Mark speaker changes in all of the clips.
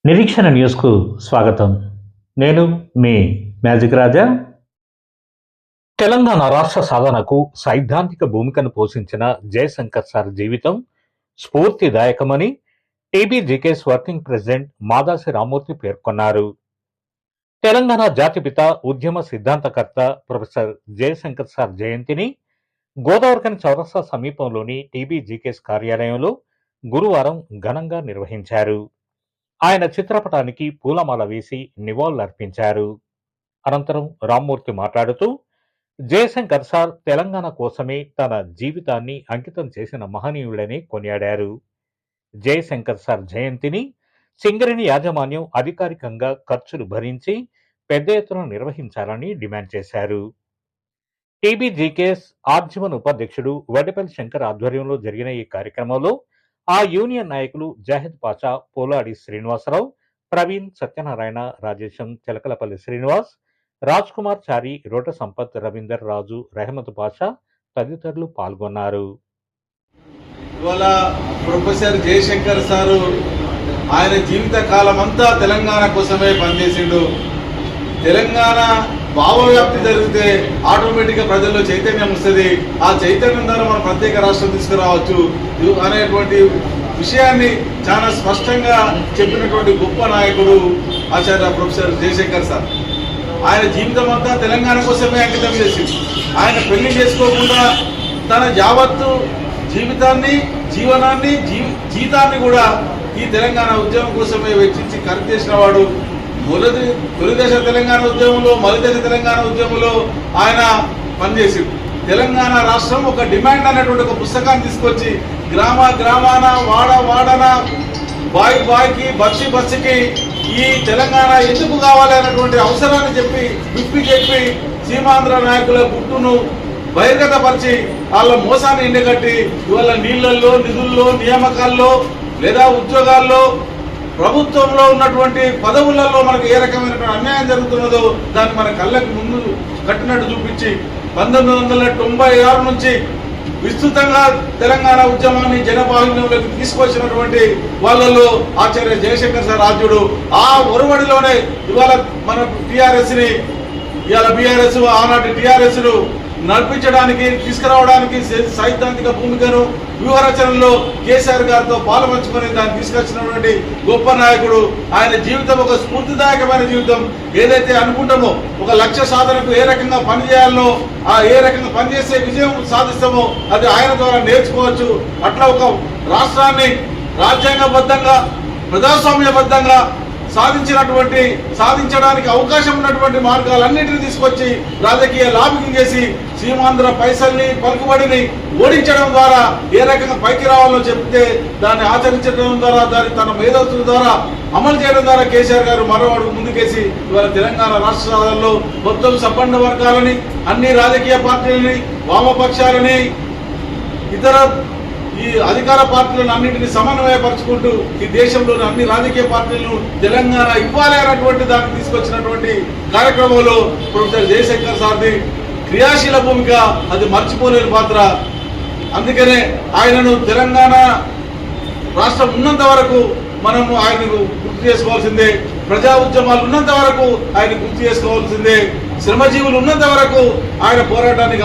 Speaker 1: నిరీక్షణ న్యూస్కు స్వాగతం. నేను మీ మ్యాజిక్ రాజా. తెలంగాణ రాష్ట్ర సాధనకు సైద్ధాంతిక భూమికను పోషించిన జయశంకర్ సార్ జీవితం స్ఫూర్తిదాయకమని TBGKS working president Madasi Rammurthy పేర్కొన్నారు. తెలంగాణ జాతిపిత ఉద్యమ సిద్ధాంతకర్త ప్రొఫెసర్ జయశంకర్ సార్ జయంతిని గోదావరిఖని చౌరస్తా సమీపంలోని టీబీజీకేఎస్ కార్యాలయంలో గురువారం ఘనంగా నిర్వహించారు. ఆయన చిత్రపటానికి పూలమాల వేసి నివాళులర్పించారు. అనంతరం రామ్మూర్తి మాట్లాడుతూ జయశంకర్ సార్ తెలంగాణ కోసమే తన జీవితాన్ని అంకితం చేసిన మహనీయుడని కొనియాడారు. జయశంకర్ సార్ జయంతిని సింగరేణి యాజమాన్యం అధికారికంగా ఖర్చులు భరించి పెద్ద ఎత్తున నిర్వహించాలని డిమాండ్ చేశారు. టీబీజీకేఎస్ ఆర్జీవన్ ఉపాధ్యక్షుడు వడ్డేపల్లి శంకర్ ఆధ్వర్యంలో జరిగిన ఈ కార్యక్రమంలో ఆ యూనియన్ నాయకులు జాహిద్ పాషా, పోలాడి శ్రీనివాసరావు, ప్రవీణ్, సత్యనారాయణ, రాజేశం, చిలకలపల్లి శ్రీనివాస్, రాజ్ కుమార్ చారి, రోట సంపత్, రవీందర్ రాజు, రెహమత్ పాషా తదితరులు పాల్గొన్నారు.
Speaker 2: ఇవాళ ప్రొఫెసర్ జయశంకర్ సారు ఆయన జీవిత కాలం అంతా తెలంగాణ కోసమే పనిచేసిండు. తెలంగాణ భావవ్యాప్తి జరిగితే ఆటోమేటిక్గా ప్రజల్లో చైతన్యం వస్తుంది. ఆ చైతన్యం ద్వారా మనం ప్రత్యేక రాష్ట్రం తీసుకురావచ్చు అనేటువంటి విషయాన్ని చాలా స్పష్టంగా చెప్పినటువంటి గొప్ప నాయకుడు ఆచార్య ప్రొఫెసర్ జయశంకర్ సార్. ఆయన జీవితం అంతా తెలంగాణ కోసమే అంకితం చేసింది. ఆయన పెళ్లి చేసుకోకుండా తన యావత్తు జీవితాన్ని, జీవనాన్ని, జీతాన్ని కూడా ఈ తెలంగాణ ఉద్యమం కోసమే వెచ్చించి ఖర్చు చేసిన వాడు. తొలిదశ తెలంగాణ ఉద్యమంలో, మలిదశ తెలంగాణ ఉద్యమంలో ఆయన పనిచేసింది. తెలంగాణ రాష్ట్రం ఒక డిమాండ్ అనేటువంటి ఒక పుస్తకాన్ని తీసుకొచ్చి గ్రామాన, వాడన, బాయికి, బస్సుకి ఈ తెలంగాణ ఎందుకు కావాలి అన్నటువంటి అవసరాన్ని చెప్పి సీమాంధ్ర నాయకుల గుట్టును బహిర్గతపరిచి వాళ్ళ మోసాన్ని ఎండగట్టి ఇవాళ నీళ్లలో, నిధుల్లో, నియామకాల్లో లేదా ఉద్యోగాల్లో, ప్రభుత్వంలో ఉన్నటువంటి పదవులలో మనకు ఏ రకమైనటువంటి అన్యాయం జరుగుతున్నదో దాన్ని మన కళ్ళకి ముందు కట్టినట్టు చూపించి 1996 నుంచి విస్తృతంగా తెలంగాణ ఉద్యమాన్ని జనబాహుల్యంలోకి తీసుకొచ్చినటువంటి వాళ్ళలో ఆచార్య జయశంకర్ సార్ రాజ్యుడు. ఆ ఒరవడిలోనే ఇవాళ మన టీఆర్ఎస్ని, ఇవాళ బీఆర్ఎస్, ఆనాటి టీఆర్ఎస్ను నడిపించడానికి, తీసుకురావడానికి సైద్ధాంతిక భూమికను వ్యూహరచనలో కేసీఆర్ గారితో పాలుపంచుకొని దాన్ని తీసుకొచ్చినటువంటి గొప్ప నాయకుడు. ఆయన జీవితం ఒక స్ఫూర్తిదాయకమైన జీవితం. ఏదైతే అనుకుంటామో ఒక లక్ష్య సాధనకు ఏ రకంగా పనిచేయాలనో, ఏ రకంగా పనిచేసే విజయం సాధిస్తామో అది ఆయన ద్వారా నేర్చుకోవచ్చు. అట్లా ఒక రాష్ట్రాన్ని రాజ్యాంగబద్ధంగా, ప్రజాస్వామ్యబద్ధంగా సాధించడానికి అవకాశం ఉన్నటువంటి మార్గాలన్నింటినీ తీసుకొచ్చి రాజకీయ లాబింగ్ చేసి సీమాంధ్ర పైసల్ని, పలుకుబడిని ఓడించడం ద్వారా ఏ రకంగా పైకి రావాలో చెప్తే దాన్ని ఆచరించడం ద్వారా, దాన్ని తన మేధస్సుల ద్వారా అమలు చేయడం ద్వారా కేసీఆర్ గారు మరో అడుగు ముందుకేసి ఇవాళ తెలంగాణ రాష్ట్రాలలో మొత్తం సబ్బండ వర్గాలని, అన్ని రాజకీయ పార్టీలని, వామపక్షాలని, ఇతర ఈ అధికార పార్టీలను అన్నింటినీ సమన్వయపరుచుకుంటూ ఈ దేశంలోని అన్ని రాజకీయ పార్టీలను తెలంగాణ ఇవ్వాలి అన్నటువంటి దాన్ని తీసుకొచ్చినటువంటి కార్యక్రమంలో ప్రొఫెసర్ జయశంకర్ సార్ది క్రియాశీల భూమిక, అది మర్చిపోలేని పాత్ర. అందుకనే ఆయనను తెలంగాణ రాష్ట్రం ఉన్నంత వరకు మనము ఆయనను గుర్తు చేసుకోవాల్సిందే. ప్రజా ఉద్యమాలు ఉన్నంత వరకు ఆయన గుర్తు చేసుకోవాల్సిందే. శ్రమజీవులు ఉన్నంత వరకు ఆయన పోరాటాన్ని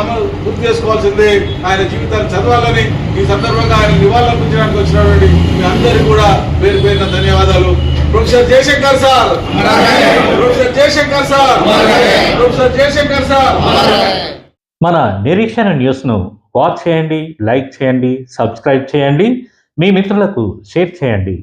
Speaker 2: గుర్తు చేసుకోవాల్సిందే. ఆయన జీవితాన్ని చదవాలని ఈ సందర్భంగా ఆయన నివాళులర్పించడానికి వచ్చినటువంటి మీ అందరికీ కూడా పేరు పేరున ధన్యవాదాలు. Professor Jayashankar sir, professor Jayashankar sir, professor Jayashankar sir.
Speaker 1: మన నిరీక్షణ న్యూస్ను వాచ్ చేయండి, లైక్ చేయండి, సబ్స్క్రైబ్ చేయండి, మీ మిత్రులకు షేర్ చేయండి.